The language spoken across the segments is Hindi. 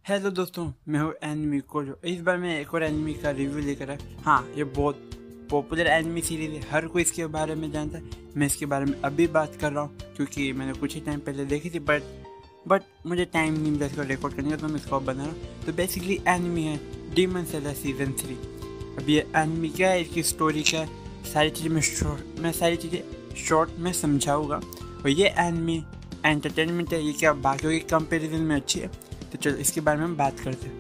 हेलो दोस्तों, मैं हूँ एनिमी कोजो। इस बार मैं एक और एनिमी का रिव्यू लेकर आया। हाँ, ये बहुत पॉपुलर एनिमी सीरीज है, हर कोई इसके बारे में जानता है। मैं इसके बारे में अभी बात कर रहा हूँ क्योंकि मैंने कुछ ही टाइम पहले देखी थी, बट मुझे टाइम नहीं मिला इसको रिकॉर्ड करने का, तो मैं इसको अब बना रहा हूँ। तो बेसिकली एनिमी है डीमन स्लेयर सीजन 3। अब ये एनिमी क्या है, इसकी स्टोरी क्या है, सारी चीज़ें शॉर्ट में समझाऊँगा। और ये एनिमी एंटरटेनमेंट है, ये क्या बाकियों के कंपेरिजन में अच्छी है। तो चलो इसके बारे में हम बात करते हैं।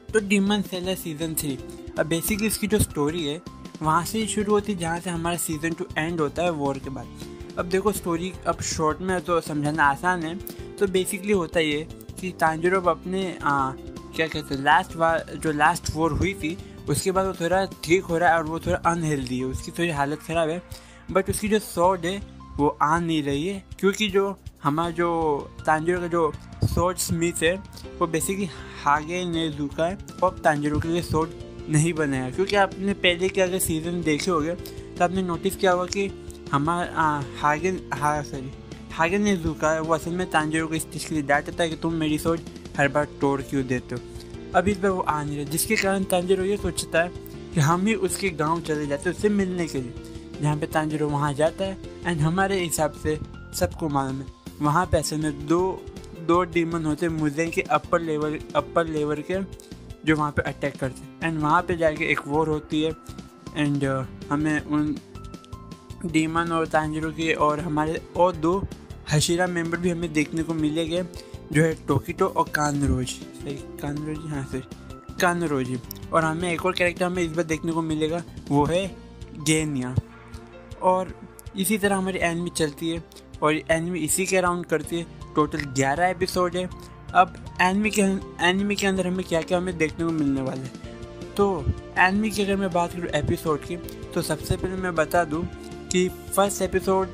तो डीमन स्लेयर सीजन 3, अब बेसिकली इसकी जो स्टोरी है वहाँ से शुरू होती है जहाँ से हमारा सीजन 2 एंड होता है वॉर के बाद। अब देखो स्टोरी अब शॉर्ट में तो समझाना आसान है। तो बेसिकली होता ये कि तांजीरो अपने क्या कहते हैं लास्ट वॉर हुई थी, उसके बाद वो थोड़ा ठीक हो रहा है और वो थोड़ा अनहेल्दी है, उसकी थोड़ी हालत ख़राब है। बट उसकी जो स्वॉर्ड है वो आ नहीं रही है क्योंकि जो हमारा जो तांजीरो का जो स्वॉर्ड स्मिथ है वो बेसिकली हागे नेजुका है। और तांजीरो के लिए स्वॉर्ड नहीं बनाया क्योंकि आपने पहले के अगर सीज़न देखे होंगे तो आपने नोटिस किया होगा कि हमारा हागे नेजुका है, वो असल में तांजीरो को इस चीज़ के लिए डांटता है कि तुम मेरी स्वॉर्ड हर बार तोड़ क्यों देते हो। अब इस बार वो आ नहीं रहा, जिसके कारण तांजीरो ये सोचता है कि हम ही उसके गाँव चले जाते हैं उससे मिलने के लिए। जहाँ पे तांजीरो वहाँ जाता है एंड हमारे हिसाब से सबको मालूम है वहाँ पे असल में दो डीमन होते हैं मुझे के अपर लेवल के, जो वहाँ पे अटैक करते हैं। एंड वहाँ पे जाके एक वॉर होती है एंड हमें उन डीमन और तांजीरो के और हमारे और 2 हशीरा मेंबर भी हमें देखने को मिलेंगे, जो है टोकिटो और कानरोजी। और हमें एक और कैरेक्टर हमें इस बार देखने को मिलेगा, वो है गेनिया। और इसी तरह हमारी एनिमी चलती है और एनिमी इसी के अराउंड करती है। टोटल 11 एपिसोड है। अब एनिमी के अंदर हमें क्या क्या हमें देखने को मिलने वाला है। तो एनिमी की अगर मैं बात करूँ एपिसोड की, तो सबसे पहले मैं बता दूँ कि फर्स्ट एपिसोड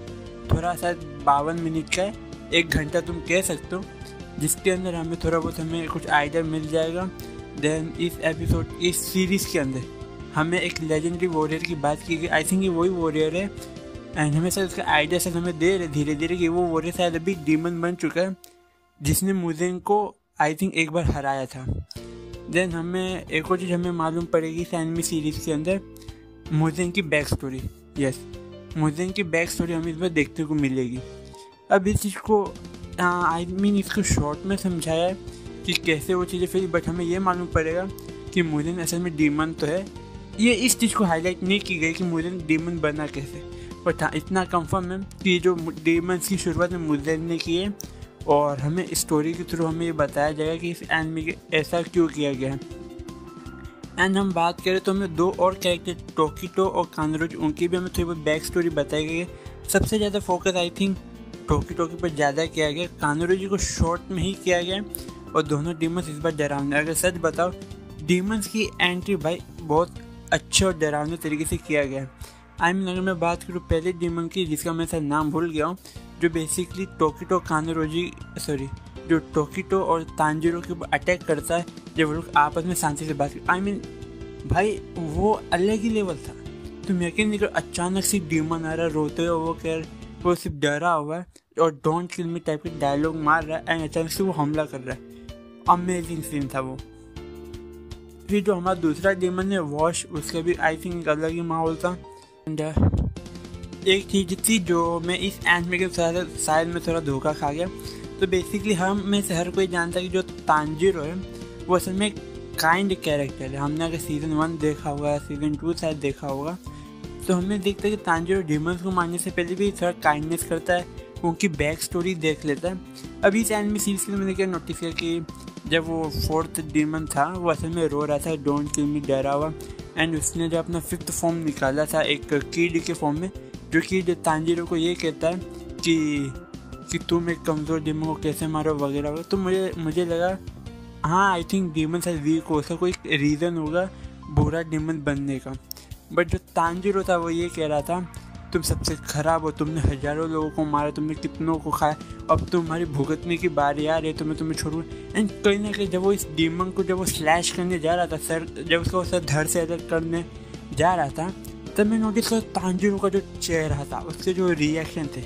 थोड़ा सा 52 मिनट का है, 1 घंटा तुम कह सकते हो, जिसके अंदर हमें थोड़ा बहुत हमें कुछ आइडिया मिल जाएगा। देन इस सीरीज़ के अंदर हमें एक लेजेंडरी वॉरियर की बात की गई, आई थिंक ये वही वॉरियर है। एंड हमें शायद उसका आइडिया शायद हमें दे रहे धीरे धीरे कि वो वॉरियर शायद अभी डीमन बन चुका है, जिसने मुजेन को आई थिंक एक बार हराया था। देन हमें एक और चीज़ हमें मालूम पड़ेगी इस एनिमी सीरीज़ के अंदर, मुजेन की बैक स्टोरी। यस, मुजेन की बैक स्टोरी हमें इस बार देखने को मिलेगी। अब इस चीज़ को इसको शॉर्ट में समझाया है कि कैसे वो चीज़ें फिर, बट हमें ये मालूम पड़ेगा कि मुजेन असल में डीमन तो है। ये इस चीज़ को हाईलाइट नहीं की गई कि मुजेन डीमन बना कैसे, बट हाँ इतना कंफर्म है कि जो डीमन्स की शुरुआत में मुजेन ने की है। और हमें स्टोरी के थ्रू हमें ये बताया जाएगा कि इस एनिमी के ऐसा क्यों किया गया है। एंड हम बात करें तो हमें 2 और कैरेक्टर टोकिटो और कानरोजी, उनकी भी हमें थोड़ी बहुत बैक स्टोरी बताई गई है। सबसे ज़्यादा फोकस आई थिंक टोकिटो के ऊपर ज़्यादा किया गया, कानरोजी को शॉर्ट में ही किया गया। और दोनों डीमन्स इस बार डरावने, अगर सच बताओ डीमन्स की एंट्री भाई बहुत अच्छे और डरावने तरीके से किया गया है। अगर मैं बात करूँ पहले डीमन की, जिसका मैं सर नाम भूल गया हूँ, जो बेसिकली जो टोकिटो और तांजीरो के ऊपर अटैक करता है जब वो लोग आपस में शांति से बात कर, भाई वो अलग ही लेवल था। तुम यकीन नहीं करो, अचानक से डीमन आ रहा रोते हुए, वो कह वो सिर्फ डरा हुआ है और डोंट किल मी टाइप के डायलॉग मार रहा है एंड अचानक से वो हमला कर रहा है। अमेजिंग सीन था वो। फिर जो हमारा दूसरा डीमन है वॉश, उसका भी आई थिंक अलग ही माहौल था। एक चीज़ थी जो मैं इस एनिमे के साथ शायद में थोड़ा धोखा खा गया। तो बेसिकली हम में से हर कोई जानता है कि जो तांजीरो है वो असल में काइंड कैरेक्टर है। हमने अगर सीज़न 1 देखा होगा, सीज़न 2 शायद देखा होगा, तो हमने देखता है कि तांजीरो डीमन्स को मारने से पहले भी थोड़ा काइंडनेस करता है, उनकी बैक स्टोरी देख लेता है। अभी इस एनिमे सीरीज के लिए मैंने क्या नोटिस किया कि जब वो 4th डीमन था वो असल में रो रहा था, डोंट किल मी, डरा हुआ। एंड उसने जब अपना 5th फॉर्म निकाला था एक किड के फॉर्म में, जो कि तांजीरो को ये कहता है कि तुम एक कमज़ोर डीमन को कैसे मारो वगैरह वगैरह। तो मुझे लगा हाँ आई थिंक डीमन शायद वीक हो, उसका कोई रीज़न होगा बुरा डीमन बनने का। बट जो तांजीरो था वो ये कह रहा था तुम सबसे ख़राब हो, तुमने हज़ारों लोगों को मारा, तुमने कितनों को खाया, अब तुम्हारी भुगतने की बारी आ रही है, तुम्हें छोड़ू। एंड कहीं ना कहीं जब वो इस डीमन को जब वो स्लैश करने जा रहा था, जब उसका सर धड़ से अलग करने जा रहा था, तब मैं नोटिस किया तांजीरो का जो चेहरा था, उसके जो रिएक्शन थे,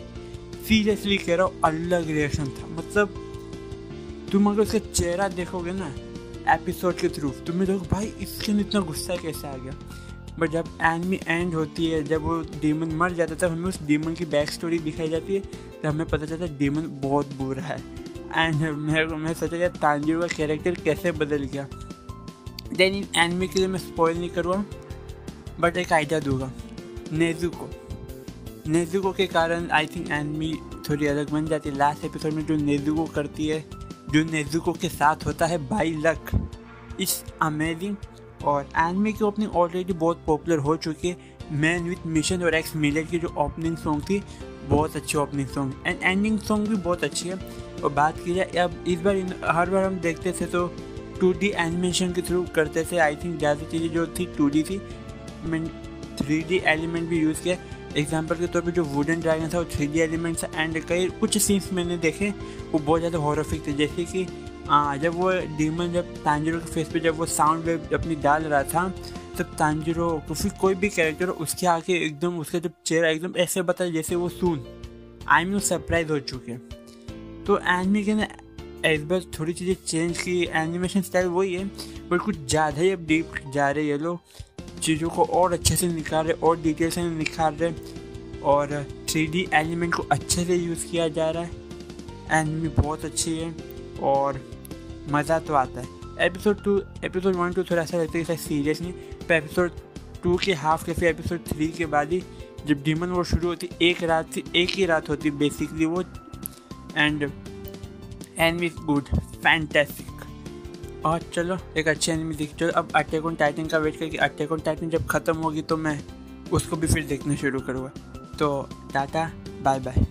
सीरियसली कह रहा हूँ अलग रिएक्शन था। मतलब तुम अगर उसका चेहरा देखोगे ना एपिसोड के थ्रू, तुम्हें देखो भाई इसके अंदर इतना गुस्सा कैसे आ गया। बट जब एनिमी एंड होती है, जब वो डीमन मर जाता है, तब हमें उस डीमन की बैक स्टोरी दिखाई जाती है, तब हमें पता चलता है डीमन बहुत बुरा है। एंड मैं सोचा यार तांजीरो का कैरेक्टर कैसे बदल गया। देन इन एनिमी के लिए मैं स्पॉइल नहीं करूँगा, बट एक आइडिया दूंगा। नेजुको के कारण आई थिंक एनिमी थोड़ी अलग बन जाती है। लास्ट एपिसोड में जो नेजुको करती है, जो नेजुको के साथ होता है बाई लक, इट्स अमेजिंग। और एनिमे की ओपनिंग ऑलरेडी बहुत पॉपुलर हो चुकी है। मैन विथ मिशन और एक्स मिलेट की जो ओपनिंग सॉन्ग थी, बहुत अच्छी opening song, and ending song भी बहुत अच्छी है। और बात की जाए अब इस बार हर बार हम देखते थे तो 2D एनिमेशन के थ्रू करते थे। आई थिंक ज़्यादा चीज़ें जो थी 2D थी, मैंने 3D एलिमेंट भी यूज़ किया। एग्जाम्पल के तौर पे जो वुडन ड्रैगन था वो 3D एलिमेंट्स, एंड कई कुछ सीन्स मैंने देखे वो बहुत ज़्यादा हॉररिफिक थे। जैसे कि जब वो डीमन जब तांजीरो के फेस पे जब वो साउंड वेव अपनी डाल रहा था, तब तांजीरो को फिर कोई भी कैरेक्टर उसके आके एकदम उसका जब चेहरा एकदम ऐसे बता जैसे वो सून आई मीन सरप्राइज हो चुके। तो एनिमे के ना इस बार थोड़ी चीज़ें चेंज की, एनिमेशन स्टाइल वही है पर कुछ ज़्यादा ही अब डीप जा रहे ये लोग, चीज़ों को और अच्छे से निकाल रहे और डिटेल से निकाल रहे, और 3D एलिमेंट को अच्छे से यूज़ किया जा रहा है। एनिमे बहुत अच्छी है और मज़ा तो आता है। एपिसोड 1 2 थोड़ा सा लगता है सीरियस नहीं, पर एपिसोड 2 के हाफ के फिर एपिसोड 3 के बाद ही जब डीमन वॉर शुरू होती, एक ही रात होती बेसिकली वो, and anime is good, fantastic. और चलो एक अच्छी एनिमे दिख, चलो अब अटैक ऑन टाइटन का वेट करके, अटैक ऑन टाइटन जब ख़त्म होगी तो मैं उसको भी फिर देखना शुरू करूँगा। तो टाटा बाय बाय।